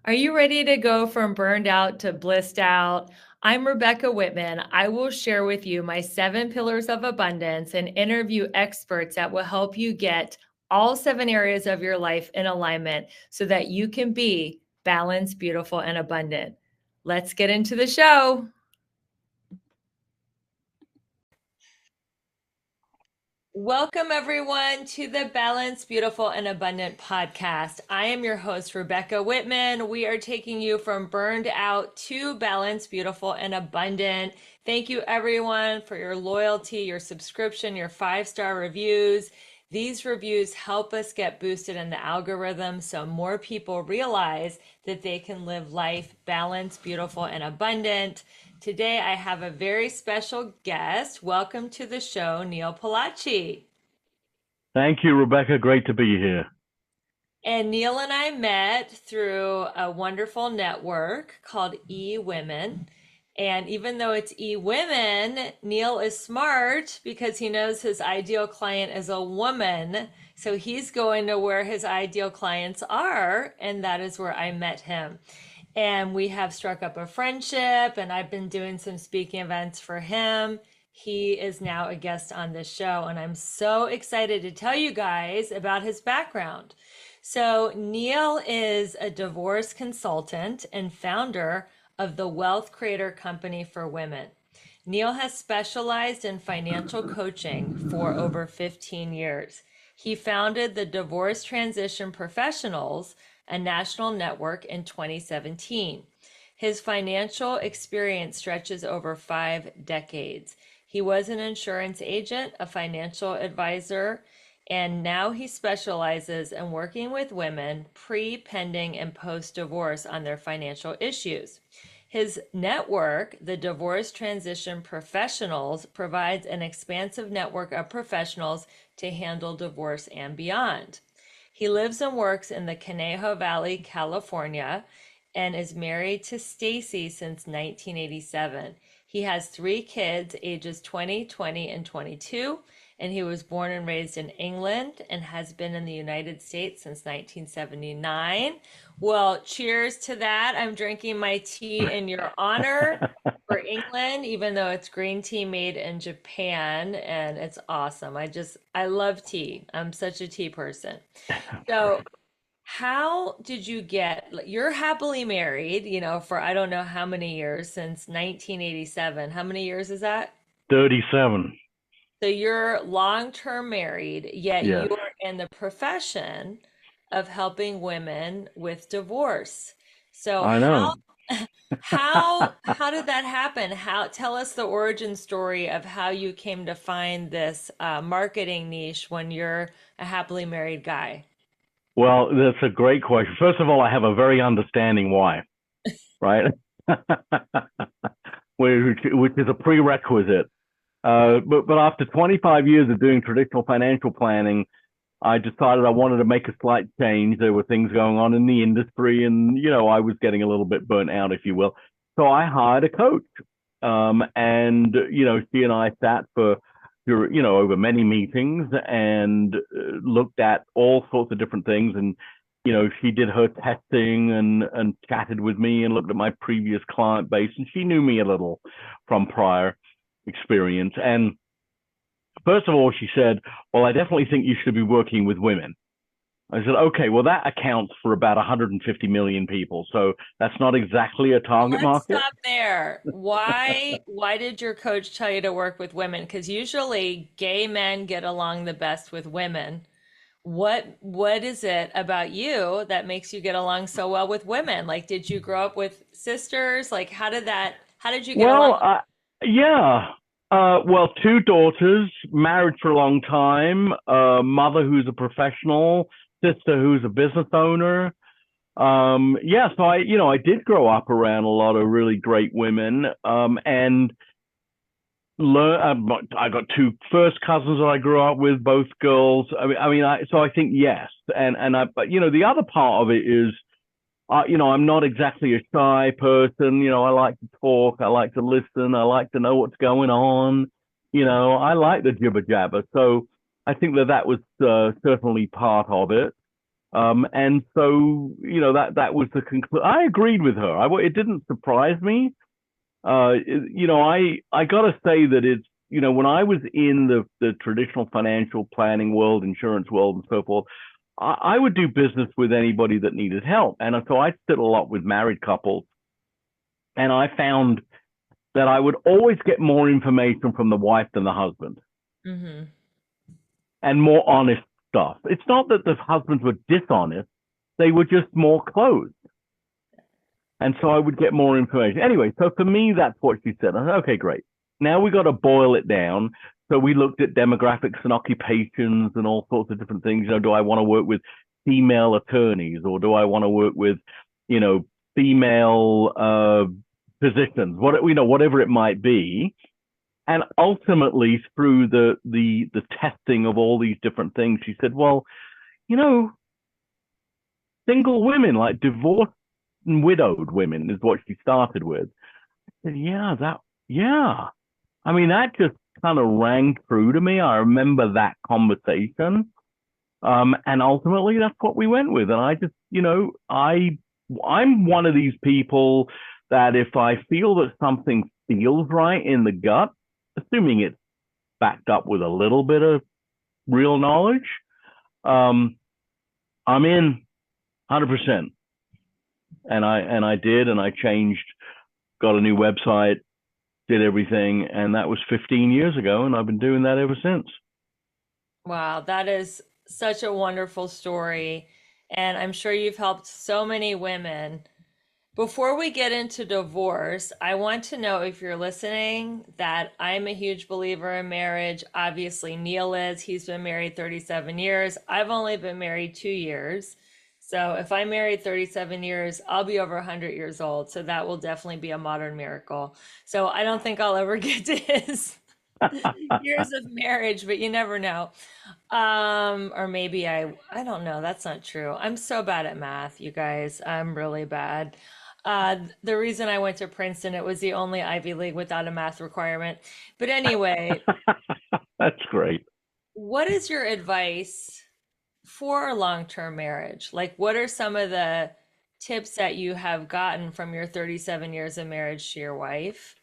Are you ready to go from burned out to blissed out? I'm Rebecca Whitman. I will share with you my 7 pillars of abundance and interview experts that will help you get all 7 areas of your life in alignment so that you can be balanced, beautiful, and abundant. Let's get into the show. Welcome, everyone, to the Balanced, Beautiful, and Abundant podcast. I am your host, Rebecca Whitman. We are taking you from burned out to balanced, beautiful, and abundant. Thank you, everyone, for your loyalty, your subscription, your 5-star reviews. These reviews help us get boosted in the algorithm so more people realize that they can live life balanced, beautiful, and abundant. Today, I have a very special guest. Welcome to the show, Neil Palacci. Thank you, Rebecca. Great to be here. And Neil and I met through a wonderful network called eWomen. And even though it's eWomen, Neil is smart because he knows his ideal client is a woman. So he's going to where his ideal clients are. And that is where I met him. And we have struck up a friendship, and I've been doing some speaking events for him. He is now a guest on this show, and I'm so excited to tell you guys about his background. So, Neil is a divorce consultant and founder of the Wealth Creator Company for Women. Neil has specialized in financial coaching for over 15 years. He founded the Divorce Transition Professionals, a national network, in 2017. His financial experience stretches over 5 decades. He was an insurance agent, a financial advisor, and now he specializes in working with women pre, pending, and post divorce on their financial issues. His network, the Divorce Transition Professionals, provides an expansive network of professionals to handle divorce and beyond. He lives and works in the Conejo Valley, California, and is married to Stacy since 1987. He has 3 kids, ages 20, 20, and 22, and he was born and raised in England and has been in the United States since 1979. Well, cheers to that. I'm drinking my tea in your honor for England, even though it's green tea made in Japan, and it's awesome. I love tea. I'm such a tea person. So, how did you get, you're happily married, for I don't know how many years, since 1987. How many years is that? 37. So you're long-term married, yet Yes, you're in the profession of helping women with divorce. So I how know. how did that happen? How tell us the origin story of how you came to find this marketing niche when you're a happily married guy. Well, that's a great question. First of all, I have a very understanding wife, right? which is a prerequisite. But after 25 years of doing traditional financial planning, I decided I wanted to make a slight change. There were things going on in the industry, and I was getting a little bit burnt out, if you will. So I hired a coach, and she and I sat for over many meetings and looked at all sorts of different things, and she did her testing and chatted with me and looked at my previous client base, and she knew me a little from prior experience. And first of all, she said, "Well, I definitely think you should be working with women." I said, "Okay, well, that accounts for about 150 million people. So that's not exactly a target Let's market." stop there. Why did your coach tell you to work with women? Because usually gay men get along the best with women. What is it about you that makes you get along so well with women? Like, did you grow up with sisters? Like, how did you get along? Well, yeah. Well, 2 daughters, married for a long time, mother who's a professional, sister who's a business owner. Yeah, so I did grow up around a lot of really great women, and I got 2 first cousins that I grew up with, both girls. So I think yes, but the other part of it is, I'm not exactly a shy person. I like to talk, I like to listen, I like to know what's going on. I like the jibber jabber. So I think that was certainly part of it. And so, that was the conclusion. I agreed with her. It didn't surprise me. I got to say that when I was in the traditional financial planning world, insurance world, and so forth, I would do business with anybody that needed help. And so I sit a lot with married couples, and I found that I would always get more information from the wife than the husband, Mm-hmm. and more honest stuff. It's not that the husbands were dishonest, they were just more closed. And so I would get more information. Anyway, so for me, that's what she said. I said, okay, great. Now we got to boil it down. So we looked at demographics and occupations and all sorts of different things. Do I want to work with female attorneys, or do I want to work with, female physicians? Whatever it might be. And ultimately, through the testing of all these different things, she said, well, single women, like divorced and widowed women, is what she started with. I said, yeah. I mean, that just kind of rang true to me. I remember that conversation. And ultimately, that's what we went with. And I just, I'm one of these people that if I feel that something feels right in the gut, assuming it's backed up with a little bit of real knowledge, I'm in 100%. And I did, and I changed, got a new website, did everything, and that was 15 years ago, and I've been doing that ever since. Wow, that is such a wonderful story. And I'm sure you've helped so many women. Before we get into divorce, I want to know, if you're listening, that I'm a huge believer in marriage. Obviously, Neil is. He's been married 37 years. I've only been married 2 years. So if I married 37 years, I'll be over 100 years old. So that will definitely be a modern miracle. So I don't think I'll ever get to his years of marriage, but you never know. Or maybe I don't know. That's not true. I'm so bad at math, you guys. I'm really bad. The reason I went to Princeton, it was the only Ivy League without a math requirement. But anyway, That's great. what is your advice for a long-term marriage? Like, what are some of the tips that you have gotten from your 37 years of marriage to your wife?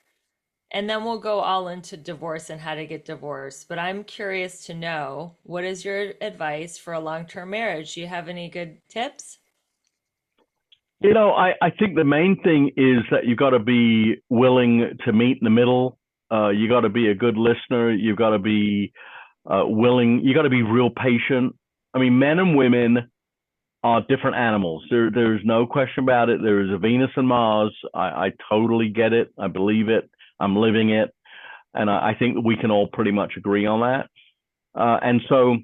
And then we'll go all into divorce and how to get divorced. But I'm curious to know, what is your advice for a long-term marriage? Do you have any good tips? I think the main thing is that you've got to be willing to meet in the middle. You got to be a good listener. You've got to be willing. You got to be real patient. I mean, men and women are different animals. There's no question about it. There is a Venus and Mars. I totally get it. I believe it. I'm living it. And I think that we can all pretty much agree on that. And so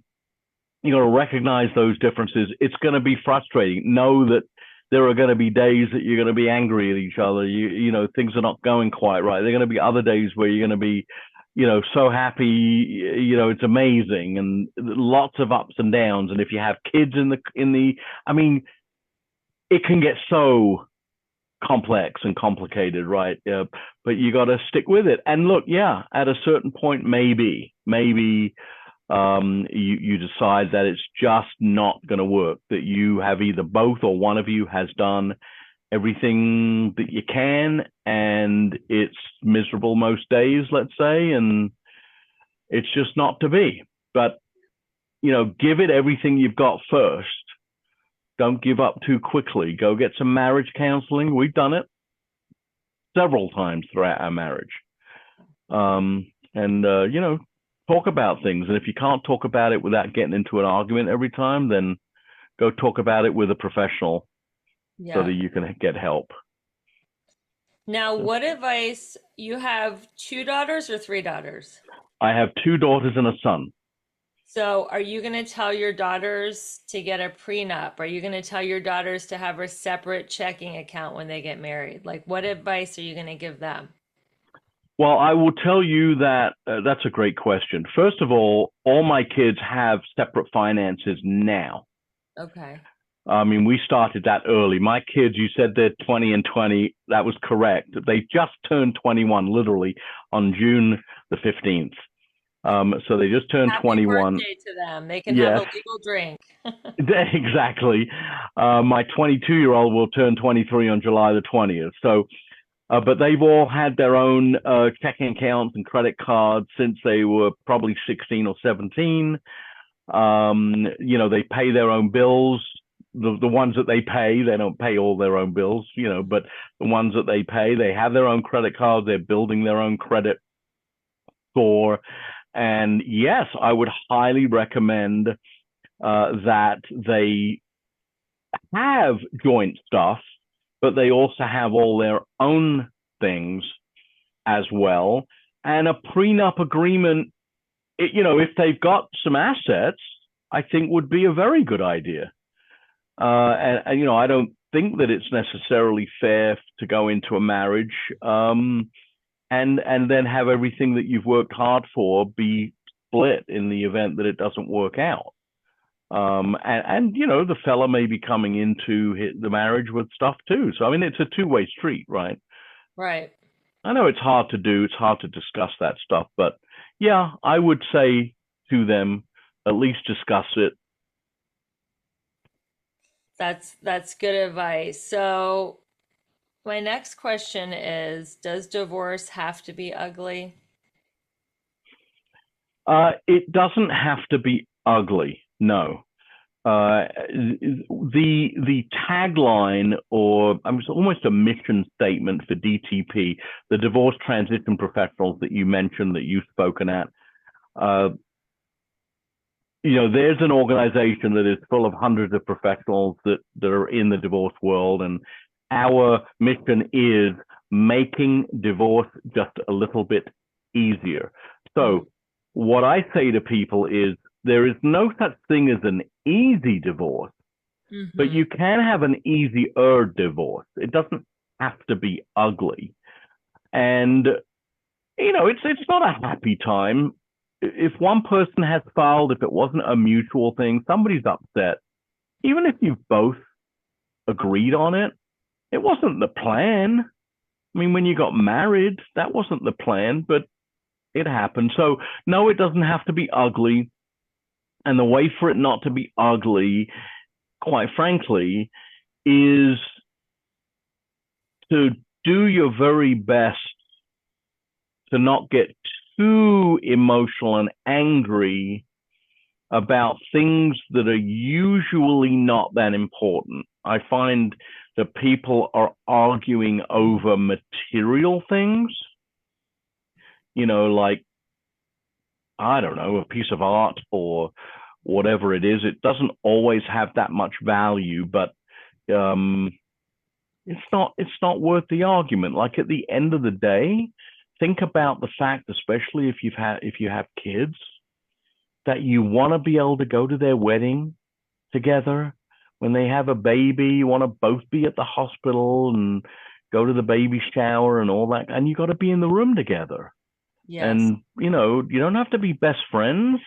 you got to recognize those differences. It's going to be frustrating. Know that there are going to be days that you're going to be angry at each other. Things are not going quite right. There are going to be other days where you're going to be, so happy. It's amazing, and lots of ups and downs. And if you have kids I mean, it can get so complex and complicated, right? But you got to stick with it. And look, yeah, at a certain point, maybe you decide that it's just not going to work, that you have either both or one of you has done everything that you can, and it's miserable most days, let's say, and it's just not to be. But, give it everything you've got first. Don't give up too quickly. Go get some marriage counseling. We've done it several times throughout our marriage. Talk about things. And if you can't talk about it without getting into an argument every time, then go talk about it with a professional so Yeah. that you can get help. Now, what advice, you have two daughters or three daughters? I have two daughters and a son. So, are you going to tell your daughters to get a prenup? Are you going to tell your daughters to have a separate checking account when they get married? Like, what advice are you going to give them? Well, I will tell you that that's a great question. First of all my kids have separate finances now. Okay. I mean, we started that early. My kids, you said they're 20 and 20. That was correct. They just turned 21, literally, on June the 15th. So they just turned Happy 21. birthday to them. They can have a Yes, legal drink. exactly. My 22-year-old will turn 23 on July the 20th. So, but they've all had their own checking accounts and credit cards since they were probably 16 or 17. They pay their own bills. The ones that they pay, they don't pay all their own bills, but the ones that they pay, they have their own credit cards. They're building their own credit score. And yes, I would highly recommend that they have joint stuff, but they also have all their own things as well. And a prenup agreement, if they've got some assets, I think would be a very good idea. And I don't think that it's necessarily fair to go into a marriage and then have everything that you've worked hard for be split in the event that it doesn't work out. The fella may be coming into the marriage with stuff too. So, I mean, it's a two-way street, right? Right. I know it's hard to do. It's hard to discuss that stuff, but yeah, I would say to them, at least discuss it. That's good advice. So my next question is, does divorce have to be ugly? It doesn't have to be ugly. No. The tagline, or it's almost a mission statement for DTP, the divorce transition professionals that you mentioned that you've spoken at. There's an organization that is full of hundreds of professionals that are in the divorce world, and our mission is making divorce just a little bit easier. So what I say to people is there is no such thing as an easy divorce, but you can have an easier divorce. It doesn't have to be ugly. And, it's not a happy time. If one person has filed, if it wasn't a mutual thing, somebody's upset. Even if you've both agreed on it, it wasn't the plan. I mean, when you got married, that wasn't the plan, but it happened. So, no, it doesn't have to be ugly. And the way for it not to be ugly, quite frankly, is to do your very best to not get too emotional and angry about things that are usually not that important. I find that people are arguing over material things, like, I don't know, a piece of art or whatever it is. It doesn't always have that much value, but it's not worth the argument. Like, at the end of the day, think about the fact, especially if you have kids, that you want to be able to go to their wedding together. When they have a baby, you want to both be at the hospital and go to the baby shower and all that, and you got to be in the room together. Yes. And you don't have to be best friends,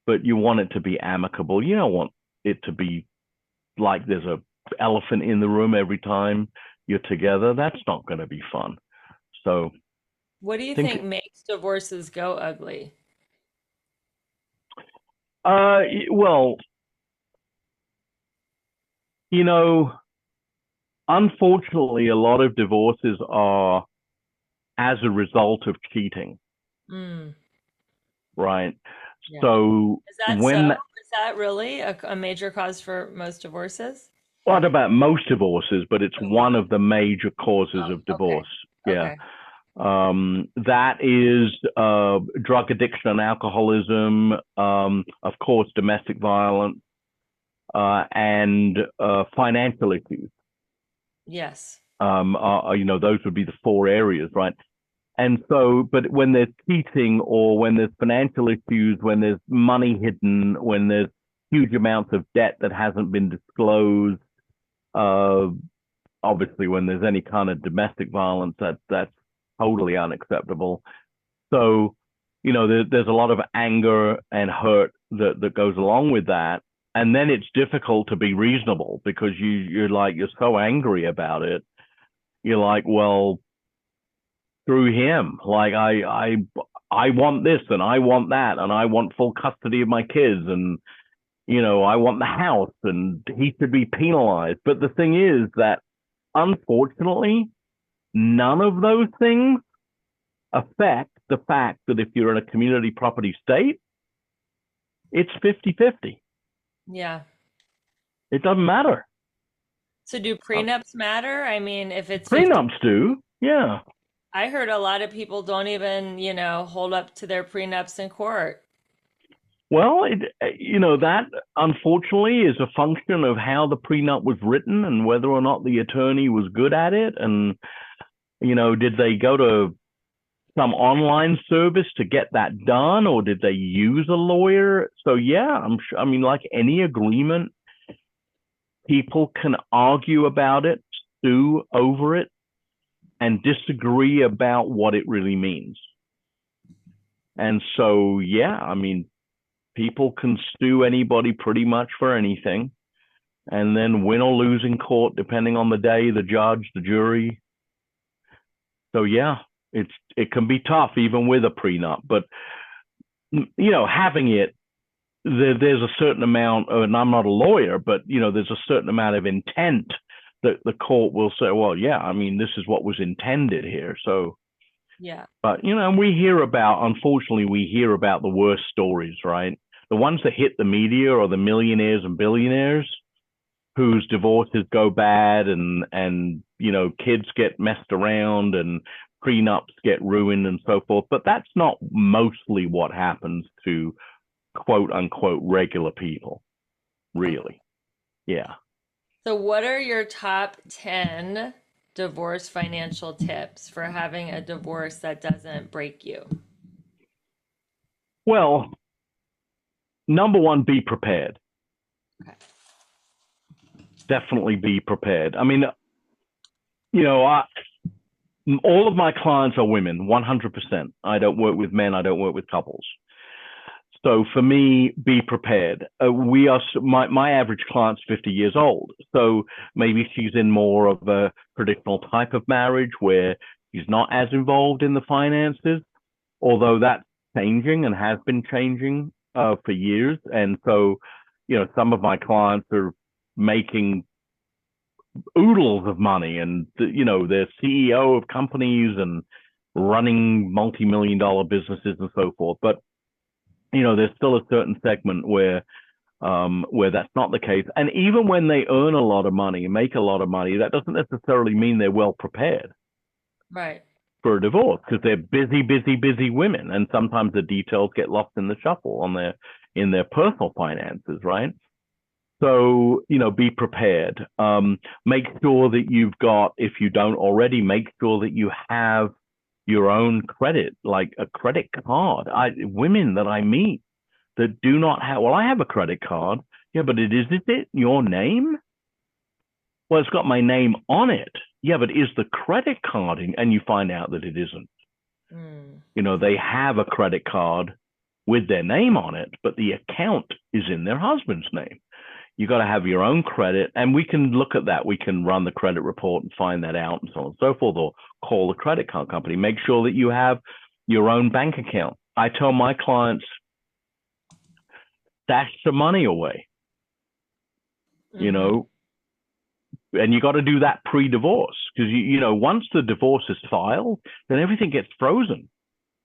but you want it to be amicable. You don't want it to be like there's a elephant in the room every time you're together. That's not going to be fun. So what do you think makes divorces go ugly? Well, unfortunately, a lot of divorces are as a result of cheating, right? Yeah. So Is that when so? Is that really a major cause for most divorces? what about most divorces, but it's one of the major causes of divorce. Okay. Yeah. Okay. That is drug addiction and alcoholism, of course, domestic violence, and financial issues. Yes. Those would be the four areas, right? And so, but when there's cheating or when there's financial issues, when there's money hidden, when there's huge amounts of debt that hasn't been disclosed, obviously when there's any kind of domestic violence, that's totally unacceptable. So, there's a lot of anger and hurt that goes along with that. And then it's difficult to be reasonable because you're so angry about it. You're like, well, through him, like I want this and I want that and I want full custody of my kids and I want the house and he should be penalized. But the thing is that unfortunately, none of those things affect the fact that if you're in a community property state, it's 50-50. Yeah. It doesn't matter. So do prenups matter? I mean, if it's 50, Prenups do. Yeah. I heard a lot of people don't even, hold up to their prenups in court. Well, that unfortunately is a function of how the prenup was written and whether or not the attorney was good at it. And, did they go to some online service to get that done or did they use a lawyer? So, yeah, I'm sure. I mean, like any agreement, people can argue about it, sue over it, and disagree about what it really means. And so, yeah, I mean, people can sue anybody pretty much for anything and then win or lose in court, depending on the day, the judge, the jury. So, yeah, it can be tough even with a prenup. But, having it, there's a certain amount, and I'm not a lawyer, but, there's a certain amount of intent that the court will say, well, yeah, I mean, this is what was intended here. So, Yeah. but, unfortunately, we hear about the worst stories, right? The ones that hit the media are the millionaires and billionaires whose divorces go bad and kids get messed around and prenups get ruined and so forth. But that's not mostly what happens to quote unquote regular people, really. Yeah. So what are your top 10 divorce financial tips for having a divorce that doesn't break you? Well, number one, be prepared. Okay. Definitely be prepared. I mean, all of my clients are women, 100%. I don't work with men. I don't work with couples. So for me, be prepared. My average client's 50 years old. So maybe she's in more of a traditional type of marriage where she's not as involved in the finances, although that's changing and has been changing for years. And so, some of my clients are making oodles of money and, they're CEO of companies and running multi-million-dollar businesses and so forth. But, there's still a certain segment where that's not the case. And even when they earn a lot of money and make a lot of money, that doesn't necessarily mean they're well prepared. Right. For a divorce because they're busy women, and sometimes the details get lost in the shuffle in their personal finances, right? So, be prepared. Make sure that you've got, if you don't already, make sure that you have your own credit, like a credit card. Women that I meet that do not have, well, I have a credit card. Yeah, but is it your name? Well, it's got my name on it. Yeah, but is the credit card and you find out that it isn't. They have a credit card with their name on it, but the account is in their husband's name. You got to have your own credit, and we can look at that. We can run the credit report and find that out and so on and so forth, or call the credit card company. Make sure that you have your own bank account. I tell my clients, stash some money away, and you got to do that pre-divorce because, once the divorce is filed, then everything gets frozen.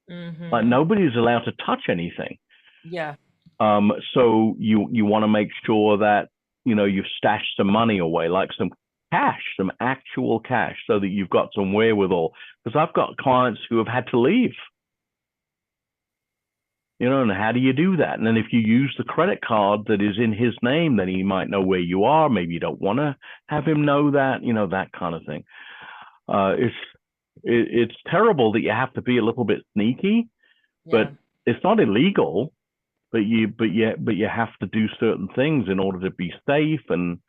Like nobody's allowed to touch anything. Yeah. So you want to make sure that, you've stashed some money away, like some cash, some actual cash, so that you've got some wherewithal. Because I've got clients who have had to leave. And how do you do that? And then if you use the credit card that is in his name, then he might know where you are. Maybe you don't want to have him know that, that kind of thing. It's terrible that you have to be a little bit sneaky, but it's not illegal. But you have to do certain things in order to be safe and,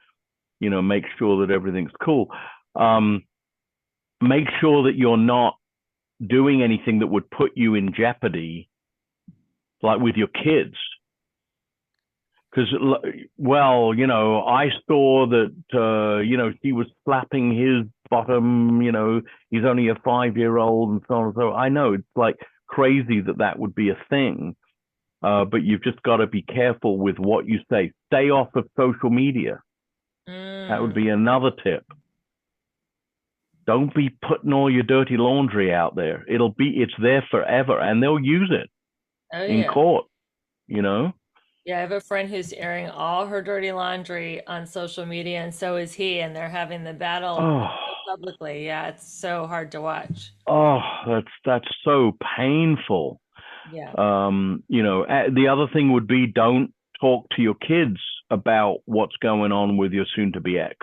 make sure that everything's cool. Make sure that you're not doing anything that would put you in jeopardy, like with your kids. Because, well, I saw that, she was slapping his bottom, he's only a 5-year-old and so on and so. I know, it's like crazy that that would be a thing. But you've just got to be careful with what you say. Stay off of social media. That would Mm. be another tip. Don't be putting all your dirty laundry out there. It's there forever, and they'll use it Oh in yeah. court, you know? Yeah, I have a friend who's airing all her dirty laundry on social media, and so is he, and they're having the battle Oh, publicly. Yeah, it's so hard to watch. oh, that's so painful. Yeah. The other thing would be don't talk to your kids about what's going on with your soon-to-be ex.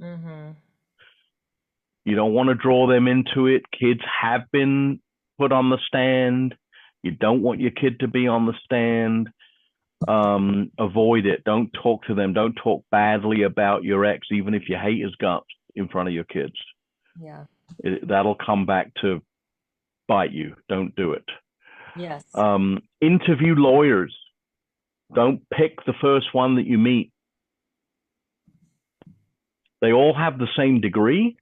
Mm-hmm. You don't want to draw them into it. Kids have been put on the stand. You don't want your kid to be on the stand. Avoid it. Don't talk to them. Don't talk badly about your ex, even if you hate his guts in front of your kids. Yeah. That'll come back to bite you. Don't do it. Yes. Interview lawyers. Don't pick the first one that you meet. They all have the same degree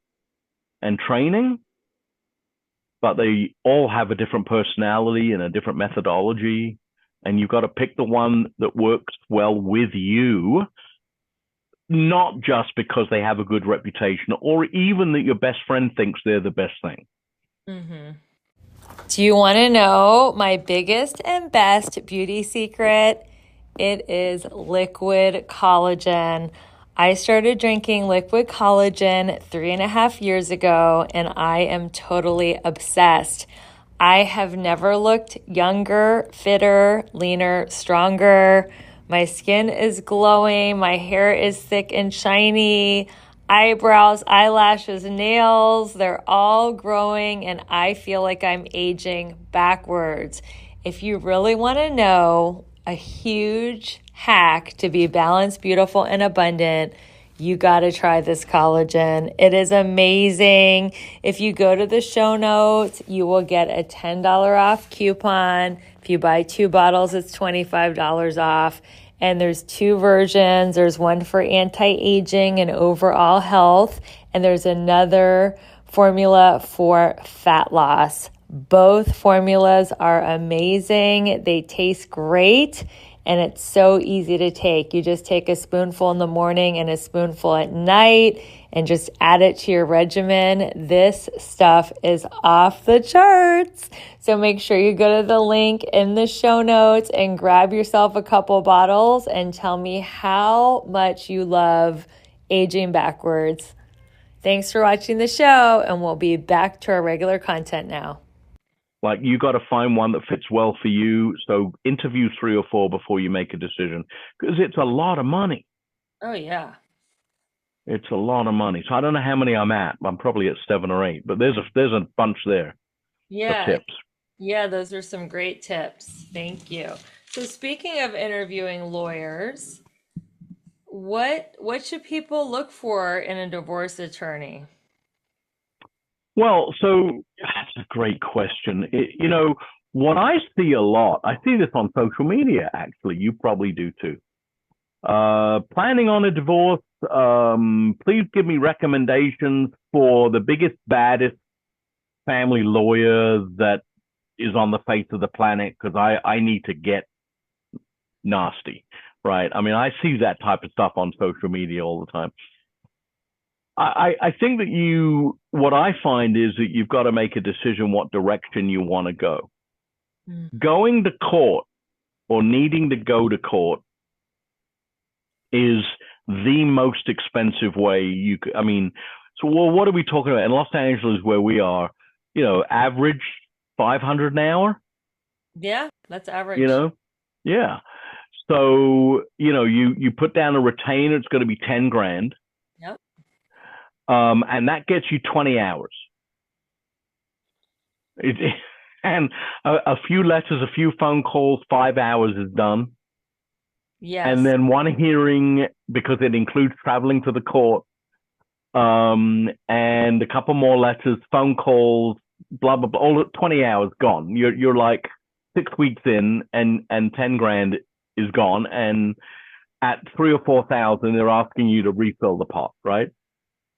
and training, but they all have a different personality and a different methodology. And you've got to pick the one that works well with you, not just because they have a good reputation or even that your best friend thinks they're the best thing. Mm-hmm. Do you want to know my biggest and best beauty secret? It is liquid collagen. I started drinking liquid collagen 3.5 years ago, and I am totally obsessed. I have never looked younger, fitter, leaner, stronger. My skin is glowing. My hair is thick and shiny. Eyebrows, eyelashes, nails, they're all growing, and I feel like I'm aging backwards. If you really want to know a huge hack to be balanced, beautiful, and abundant, you got to try this collagen. It is amazing. If you go to the show notes, you will get a $10 off coupon. If you buy 2 bottles, it's $25 off. And there's 2 versions. There's one for anti-aging and overall health, and there's another formula for fat loss. Both formulas are amazing. They taste great, and it's so easy to take. You just take a spoonful in the morning and a spoonful at night and just add it to your regimen. This stuff is off the charts. So make sure you go to the link in the show notes and grab yourself a couple bottles and tell me how much you love aging backwards. Thanks for watching the show, and we'll be back to our regular content now. Like, you got to find one that fits well for you. So interview 3 or 4 before you make a decision, because it's a lot of money. Oh, yeah. It's a lot of money. So I don't know how many I'm at. I'm probably at 7 or 8, but there's a bunch there of Yeah. tips. Yeah, those are some great tips. Thank you. So speaking of interviewing lawyers, what should people look for in a divorce attorney? Well, so that's a great question. What I see a lot, I see this on social media, actually. You probably do too. Planning on a divorce, please give me recommendations for the biggest, baddest family lawyer that is on the face of the planet, because I need to get nasty, right? I mean, I see that type of stuff on social media all the time. I think that what I find is that you've got to make a decision what direction you want to go. Going to court or needing to go to court is the most expensive way you could. I mean, so what are we talking about? In Los Angeles, where we are, average 500 an hour. Yeah, that's average. Yeah. So, you put down a retainer, it's going to be 10 grand. Yep. And that gets you 20 hours. And a few letters, a few phone calls, 5 hours is done. Yes. And then one hearing, because it includes traveling to the court, and a couple more letters, phone calls, blah, blah, blah, all 20 hours gone. You're like 6 weeks in, and 10 grand is gone. And at 3 or 4,000, they're asking you to refill the pot, right?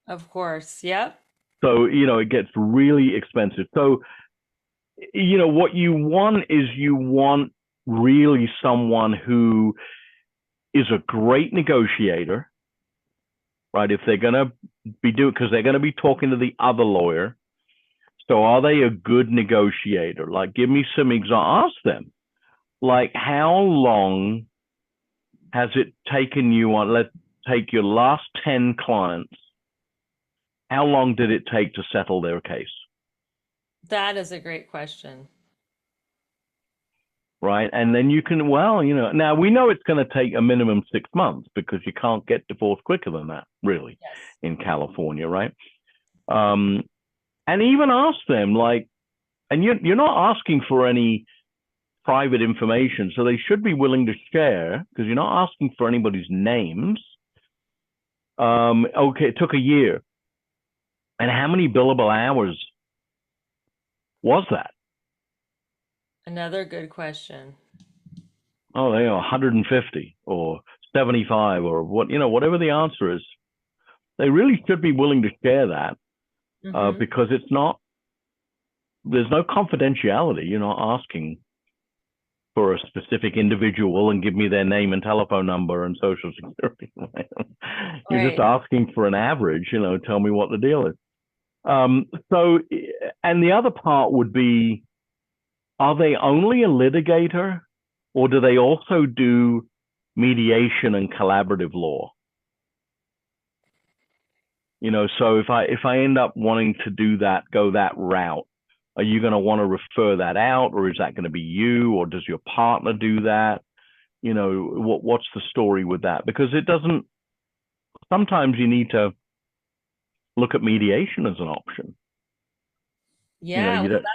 Of course. Yep. So, it gets really expensive. So what you want is you want really someone who is a great negotiator, right? If they're going to be doing, because they're going to be talking to the other lawyer. So are they a good negotiator? Like, give me some examples. Ask them, like, how long has it taken you on, let's take your last 10 clients. How long did it take to settle their case? That is a great question. Right. And then you can, well, now we know it's going to take a minimum 6 months because you can't get divorced quicker than that, really, Yes. in California. Right. And even ask them, like, and you're not asking for any private information. So they should be willing to share because you're not asking for anybody's names. Okay. It took a year. And how many billable hours was that? Another good question. Oh, they are 150 or 75 or whatever the answer is. They really should be willing to share that Mm-hmm. because there's no confidentiality. You're not asking for a specific individual and give me their name and telephone number and social security. You're just Right. asking for an average, tell me what the deal is. So, and the other part would be, are they only a litigator or do they also do mediation and collaborative law? So if I end up wanting to do that, go that route, are you going to want to refer that out, or is that going to be you, or does your partner do that? What's the story with that? Because it doesn't. Sometimes you need to look at mediation as an option. Yeah, You well, don't.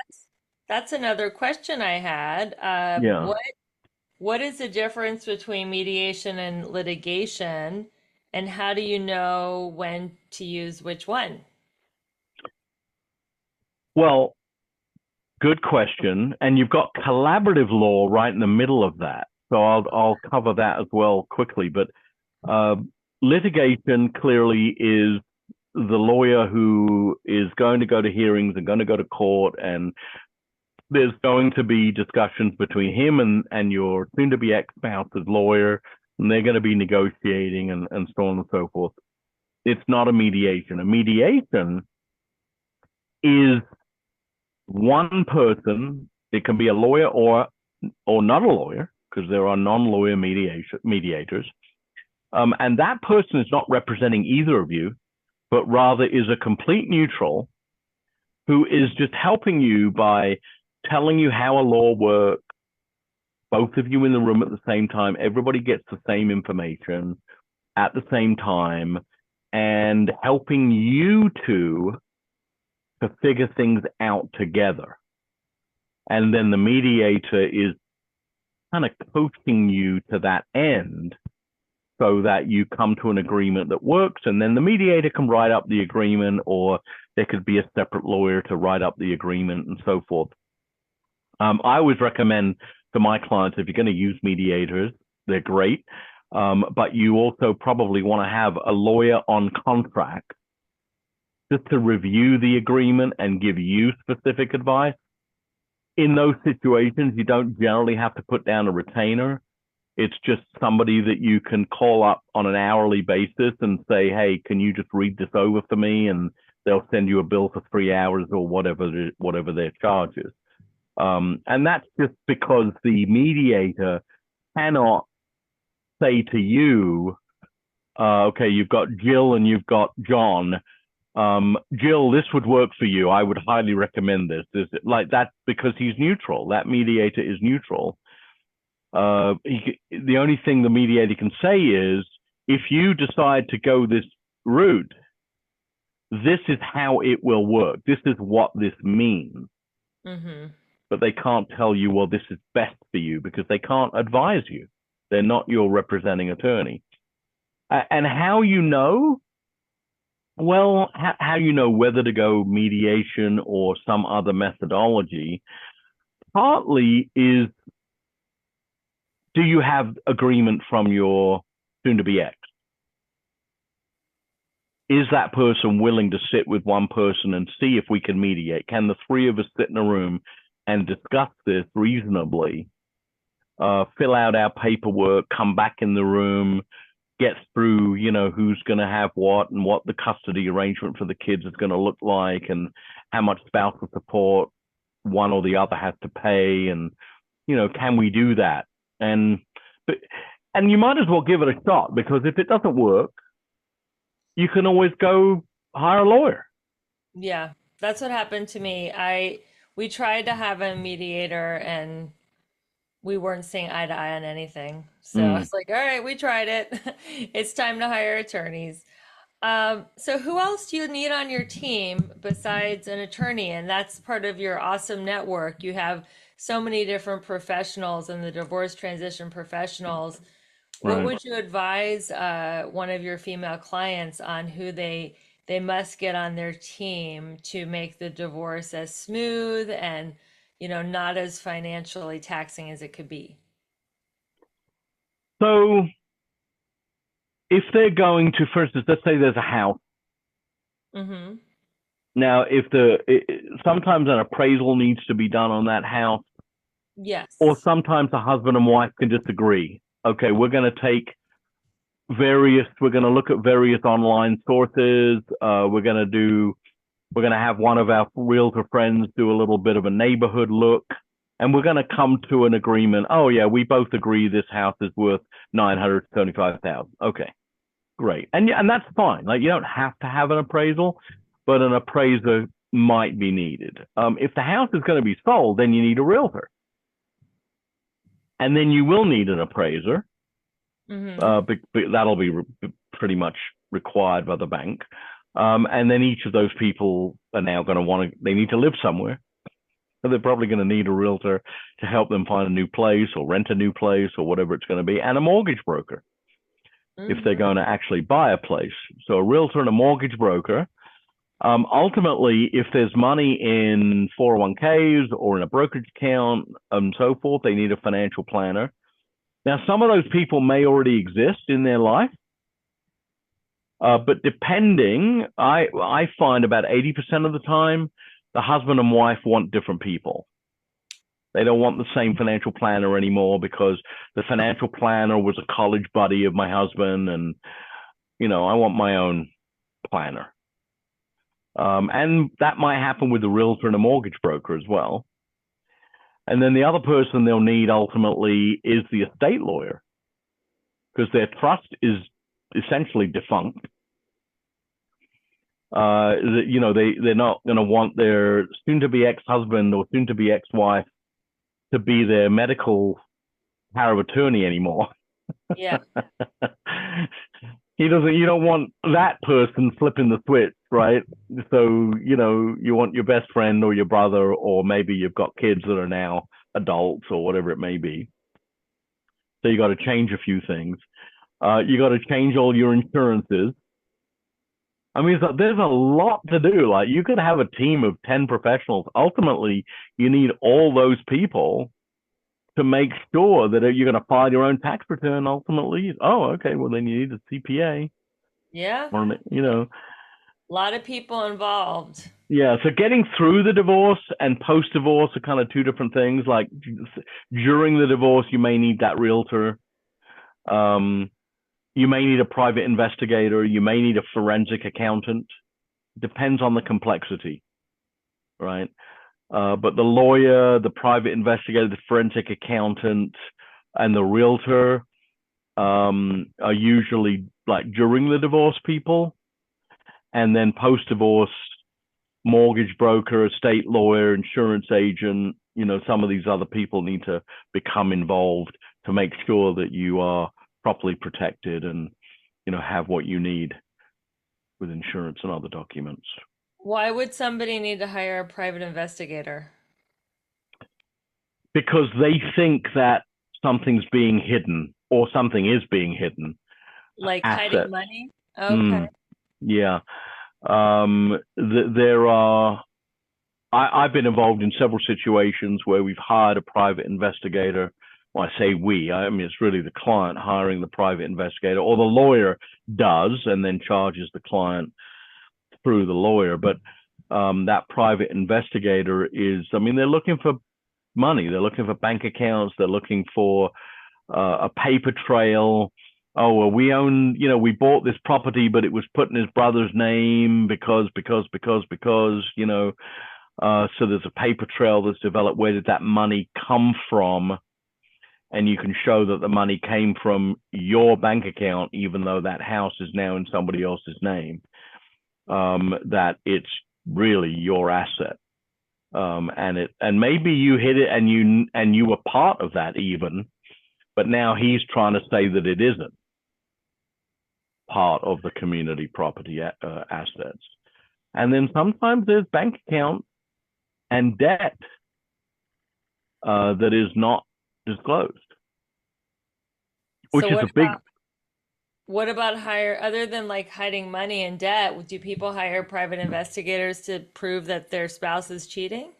that's another question I had. Yeah. What is the difference between mediation and litigation, and how do you know when to use which one? Well, good question. And you've got collaborative law right in the middle of that. So I'll cover that as well quickly. But uh, litigation clearly is the lawyer who is going to go to hearings and going to go to court, and there's going to be discussions between him and your soon-to-be ex-spouse's lawyer, and they're going to be negotiating and so on and so forth. It's not a mediation. A mediation is one person. It can be a lawyer or not a lawyer, because there are non-lawyer mediators. And that person is not representing either of you, but rather is a complete neutral who is just helping you by telling you how a law works, both of you in the room at the same time. Everybody gets the same information at the same time and helping you to figure things out together. And then the mediator is kind of coaching you to that end so that you come to an agreement that works. And then the mediator can write up the agreement, or there could be a separate lawyer to write up the agreement and so forth. I always recommend to my clients, if you're going to use mediators, they're great. But you also probably want to have a lawyer on contract just to review the agreement and give you specific advice. In those situations, you don't generally have to put down a retainer. It's just somebody that you can call up on an hourly basis and say, hey, can you just read this over for me? And they'll send you a bill for 3 hours or whatever their charge is. And that's just because the mediator cannot say to you, okay, you've got Jill and you've got John. Jill, this would work for you. I would highly recommend this. Like that, because he's neutral. That mediator is neutral. The only thing the mediator can say is, if you decide to go this route, this is how it will work. This is what this means. Mm-hmm. But they can't tell you, well, this is best for you, because they can't advise you. They're not your representing attorney. And how you know? Well, how you know whether to go mediation or some other methodology, partly is, do you have agreement from your soon-to-be ex? Is that person willing to sit with one person and see if we can mediate? Can the three of us sit in a room and discuss this reasonably, fill out our paperwork, come back in the room, get through, who's going to have what and what the custody arrangement for the kids is going to look like and how much spousal support one or the other has to pay, and can we do that? And you might as well give it a shot, because if it doesn't work, you can always go hire a lawyer. Yeah, that's what happened to me. We tried to have a mediator and we weren't seeing eye to eye on anything. So I Mm. was like, all right, we tried it. It's time to hire attorneys. So who else do you need on your team besides an attorney? And that's part of your awesome network. You have so many different professionals and the divorce transition professionals. What Right. would you advise one of your female clients on who they must get on their team to make the divorce as smooth and, not as financially taxing as it could be? So if they're going to, for instance, let's say there's a house. Mm-hmm. Now, if sometimes an appraisal needs to be done on that house, or Yes. sometimes the husband and wife can just agree, okay, we're going to look at various online sources. We're going to have one of our realtor friends do a little bit of a neighborhood look, and we're going to come to an agreement. Oh yeah, we both agree this house is worth $975,000. Okay, great, and that's fine. Like, you don't have to have an appraisal, but an appraiser might be needed. If the house is going to be sold, then you need a realtor, and then you will need an appraiser. Mm-hmm. But that'll be pretty much required by the bank. And then each of those people are now going to they need to live somewhere. So they're probably going to need a realtor to help them find a new place or rent a new place or whatever it's going to be, and a mortgage broker if they're Mm-hmm. going to actually buy a place. So a realtor and a mortgage broker. Ultimately, if there's money in 401ks or in a brokerage account and so forth, they need a financial planner. Now, some of those people may already exist in their life, but depending, I find about 80% of the time, the husband and wife want different people. They don't want the same financial planner anymore because the financial planner was a college buddy of my husband, and I want my own planner. And that might happen with a realtor and a mortgage broker as well. And then the other person they'll need ultimately is the estate lawyer, because their trust is essentially defunct. They're not going to want their soon-to-be ex-husband or soon-to-be ex-wife to be their medical power of attorney anymore. Yeah. You don't want that person flipping the switch, right? So, you want your best friend or your brother, or maybe you've got kids that are now adults or whatever it may be. So you got to change a few things. You got to change all your insurances. I mean, there's a lot to do. Like, you could have a team of 10 professionals. Ultimately, you need all those people to make sure that you're going to file your own tax return ultimately. Oh, okay. Well, then you need a CPA. Yeah. Or, A lot of people involved. yeah. So getting through the divorce and post-divorce are kind of two different things. Like, during the divorce, you may need that realtor. You may need a private investigator. You may need a forensic accountant. Depends on the complexity, right? But the lawyer, the private investigator, the forensic accountant, and the realtor are usually like during the divorce people. And then post-divorce, mortgage broker, estate lawyer, insurance agent, some of these other people need to become involved to make sure that you are properly protected and, have what you need with insurance and other documents. Why would somebody need to hire a private investigator? Because they think that something's being hidden or something is being hidden. Like hiding Assets. money? Okay. Mm, yeah. There are. I've been involved in several situations where we've hired a private investigator. Well, I say we. I mean, it's really the client hiring the private investigator, or the lawyer does and then charges the client through the lawyer. But that private investigator is, I mean, they're looking for money. They're looking for bank accounts. They're looking for a paper trail. Oh, well, we bought this property, but it was put in his brother's name because. So there's a paper trail that's developed. Where did that money come from? And you can show that the money came from your bank account, even though that house is now in somebody else's name. That it's really your asset. And maybe you hit it and you were part of that even, but now he's trying to say that it isn't part of the community property assets. And then sometimes there's bank account and debt that is not disclosed, which So is a big. what about other than like hiding money and debt, do people hire private investigators to prove that their spouse is cheating?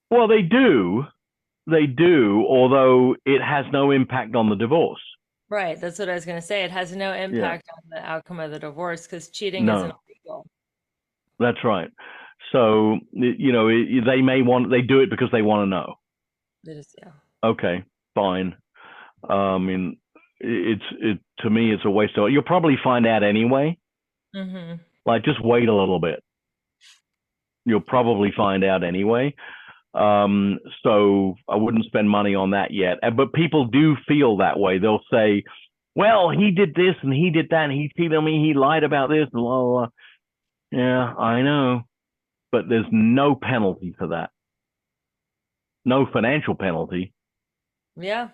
Well, they do, although it has no impact on the divorce. Right, that's what I was going to say. It has no Yeah, impact on the outcome of the divorce because cheating isn't no, illegal. that's right. So they do it because they want to know. They just, yeah. Okay, fine. I mean, to me, it's a waste of. You'll probably find out anyway. Mm-hmm. Like, just wait a little bit. You'll probably find out anyway. So I wouldn't spend money on that yet. But people do feel that way. They'll say, "Well, he did this and he did that, and he cheated on me. He lied about this." And blah, blah, blah. Yeah, I know, but there's no penalty for that. No financial penalty. Yeah.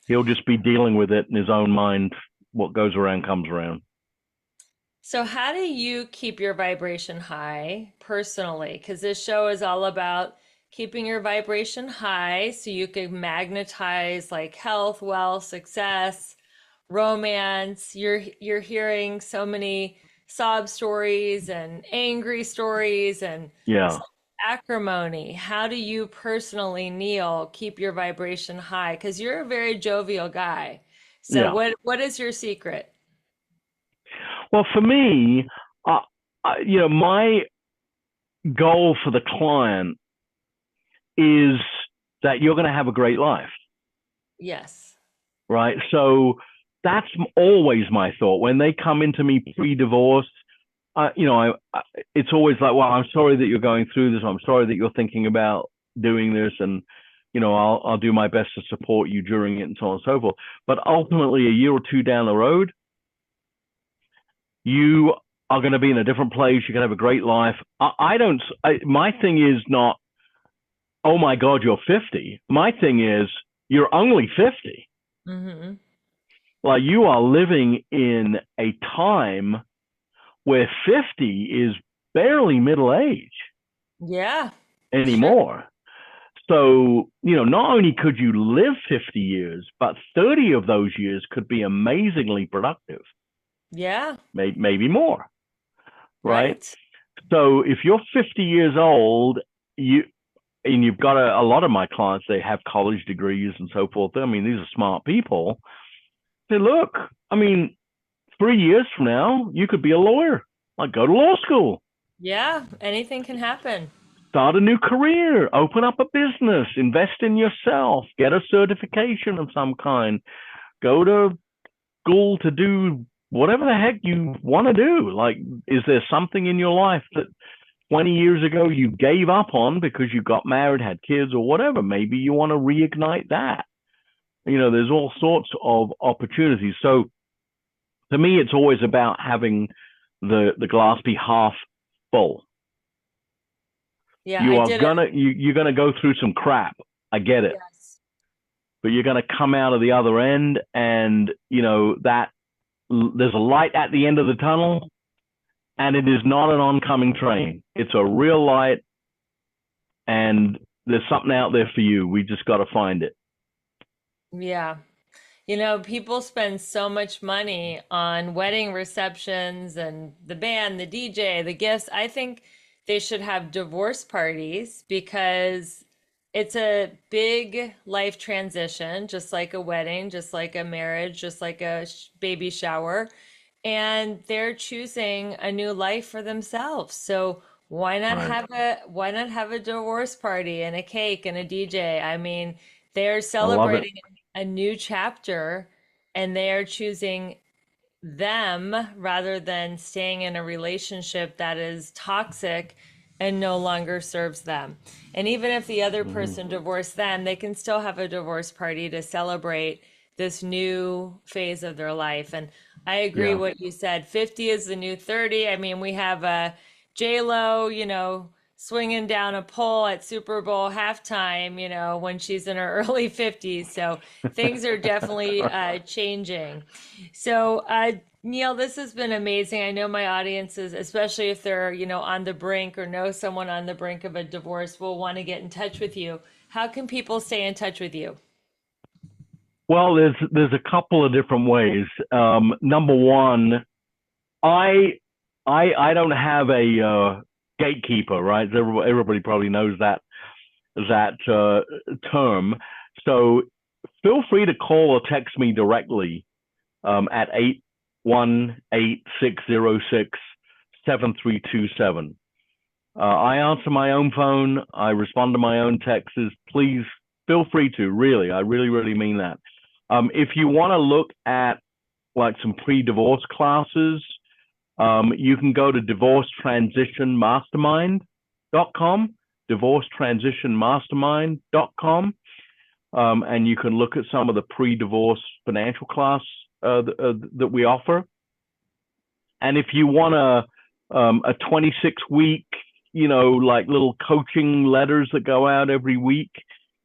He'll just be dealing with it in his own mind. What goes around comes around. So, how do you keep your vibration high personally? Because this show is all about keeping your vibration high so you can magnetize like health, wealth, success, romance. You're hearing so many sob stories and angry stories and Yeah, acrimony. How do you personally, Neil, keep your vibration high? Because you're a very jovial guy. So, yeah. what is your secret? Well, for me, my goal for the client is that you're going to have a great life, Yes. right? So that's always my thought when they come into me pre-divorce. It's always like, well, I'm sorry that you're going through this. I'm sorry that you're thinking about doing this, and I'll do my best to support you during it, and so on and so forth. But ultimately, a year or two down the road, you are going to be in a different place. You're going to have a great life. My thing is not, oh my God, you're 50. My thing is, you're only 50. Mm-hmm. Like, you are living in a time where 50 is barely middle age Yeah, sure. anymore. So, not only could you live 50 years, but 30 of those years could be amazingly productive, Yeah, maybe more, right? right. So if you're 50 years old, you've got a lot of my clients, they have college degrees and so forth. I mean, these are smart people. Say, look, I mean, 3 years from now, you could be a lawyer. Like, go to law school, Yeah, anything can happen. start a new career, open up a business, invest in yourself, get a certification of some kind, go to school to do whatever the heck you want to do. Like, is there something in your life that 20 years ago you gave up on because you got married, had kids, or whatever? Maybe you want to reignite that. There's all sorts of opportunities. So to me, it's always about having the glass be half full. Yeah, I did a You're gonna go through some crap. I get it, yes. but you're gonna come out of the other end, and that there's a light at the end of the tunnel, and it is not an oncoming train. It's a real light, and there's something out there for you. We just got to find it. Yeah. People spend so much money on wedding receptions and the band, the DJ, the gifts. I think they should have divorce parties because it's a big life transition, just like a wedding, just like a marriage, just like a baby shower. And they're choosing a new life for themselves. So Right. why not have a divorce party and a cake and a DJ? I mean, they're I love it. celebrating a new chapter and they are choosing them rather than staying in a relationship that is toxic and no longer serves them. And even if the other Mhm. person divorced them, they can still have a divorce party to celebrate this new phase of their life. And I agree Yeah. what you said. 50 is the new 30. I mean, we have J Lo, swinging down a pole at Super Bowl halftime, when she's in her early 50s. So things are definitely changing. So, Neil, this has been amazing. I know my audiences, especially if they're, on the brink or know someone on the brink of a divorce, will want to get in touch with you. How can people stay in touch with you? Well, there's a couple of different ways. Number one, I I don't have a gatekeeper, right? Everybody probably knows that term. So feel free to call or text me directly at 818-606-7327. I answer my own phone. I respond to my own texts. Please feel free to. Really, I really, really mean that. If you want to look at like some pre-divorce classes, you can go to divorcetransitionmastermind.com, divorcetransitionmastermind.com, and you can look at some of the pre-divorce financial class that we offer. And if you want a 26-week, like little coaching letters that go out every week,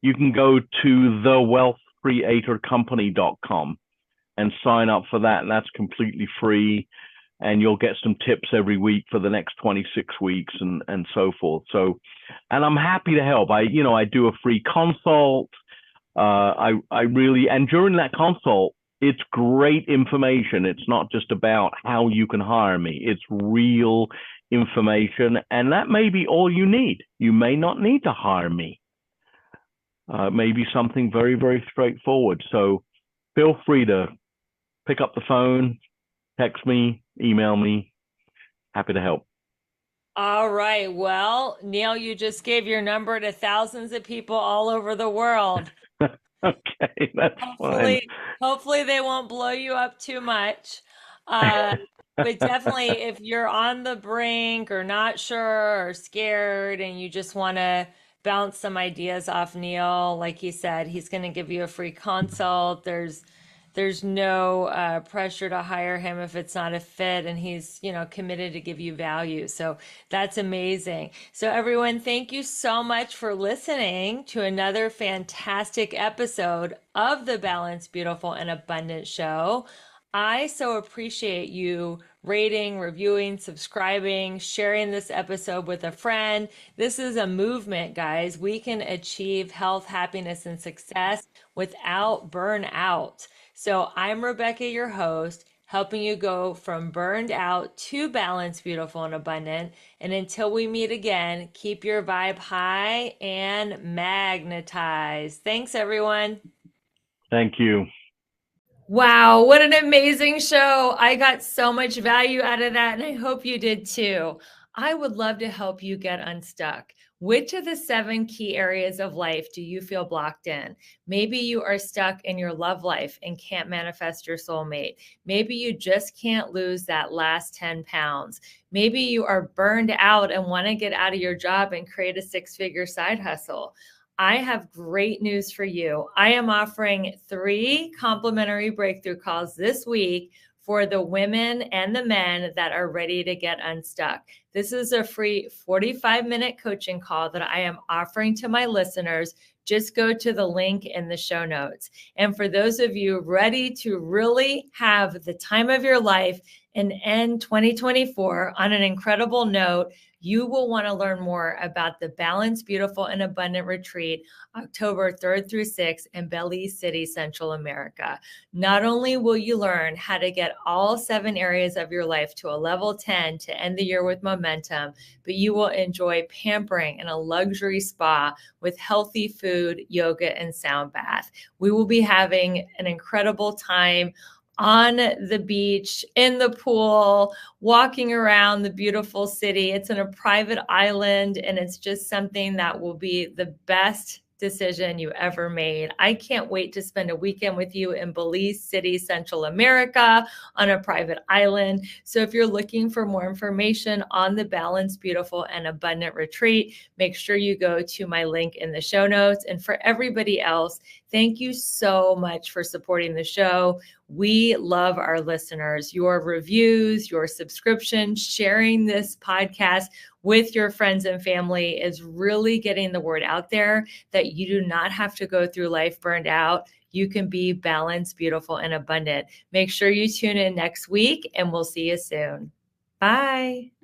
you can go to thewealthcreatorcompany.com and sign up for that. And that's completely free. And you'll get some tips every week for the next 26 weeks and so forth. So, and I'm happy to help. I do a free consult. I really, and during that consult, it's great information. It's not just about how you can hire me. It's real information. And that may be all you need. You may not need to hire me. Maybe something very, very straightforward. So feel free to pick up the phone, text me, email me. Happy to help. All right. Well, Neil, you just gave your number to thousands of people all over the world. Okay, that's fine. Hopefully they won't blow you up too much. Uh, but definitely if you're on the brink or not sure or scared and you just want to bounce some ideas off Neil, like he said, he's going to give you a free consult. There's no pressure to hire him if it's not a fit, and he's, committed to give you value. So that's amazing. So everyone, thank you so much for listening to another fantastic episode of the Balanced, Beautiful, and Abundant Show. I so appreciate you rating, reviewing, subscribing, sharing this episode with a friend. This is a movement, guys. We can achieve health, happiness, and success without burnout. So I'm Rebecca, your host, helping you go from burned out to balanced, beautiful, and abundant. And until we meet again, keep your vibe high and magnetized. Thanks, everyone. Thank you. Wow, what an amazing show. I got so much value out of that, and I hope you did too. I would love to help you get unstuck. Which of the 7 key areas of life do you feel blocked in? Maybe you are stuck in your love life and can't manifest your soulmate. Maybe you just can't lose that last 10 pounds. Maybe you are burned out and want to get out of your job and create a 6-figure side hustle. I have great news for you. I am offering 3 complimentary breakthrough calls this week for the women and the men that are ready to get unstuck. This is a free 45-minute coaching call that I am offering to my listeners. Just go to the link in the show notes. And for those of you ready to really have the time of your life and end 2024 on an incredible note, you will want to learn more about the Balanced, Beautiful, and Abundant Retreat, October 3rd through 6th in Belize City, Central America. Not only will you learn how to get all 7 areas of your life to a level 10 to end the year with momentum, but you will enjoy pampering in a luxury spa with healthy food, yoga, and sound bath. We will be having an incredible time on the beach, in the pool, walking around the beautiful city. It's in a private island, and it's just something that will be the best decision you ever made. I can't wait to spend a weekend with you in Belize City, Central America, on a private island. So if you're looking for more information on the Balanced, Beautiful, and Abundant Retreat, make sure you go to my link in the show notes. And for everybody else, thank you so much for supporting the show. We love our listeners. Your reviews, your subscriptions, sharing this podcast with your friends and family is really getting the word out there that you do not have to go through life burned out. You can be balanced, beautiful, and abundant. Make sure you tune in next week, and we'll see you soon. Bye.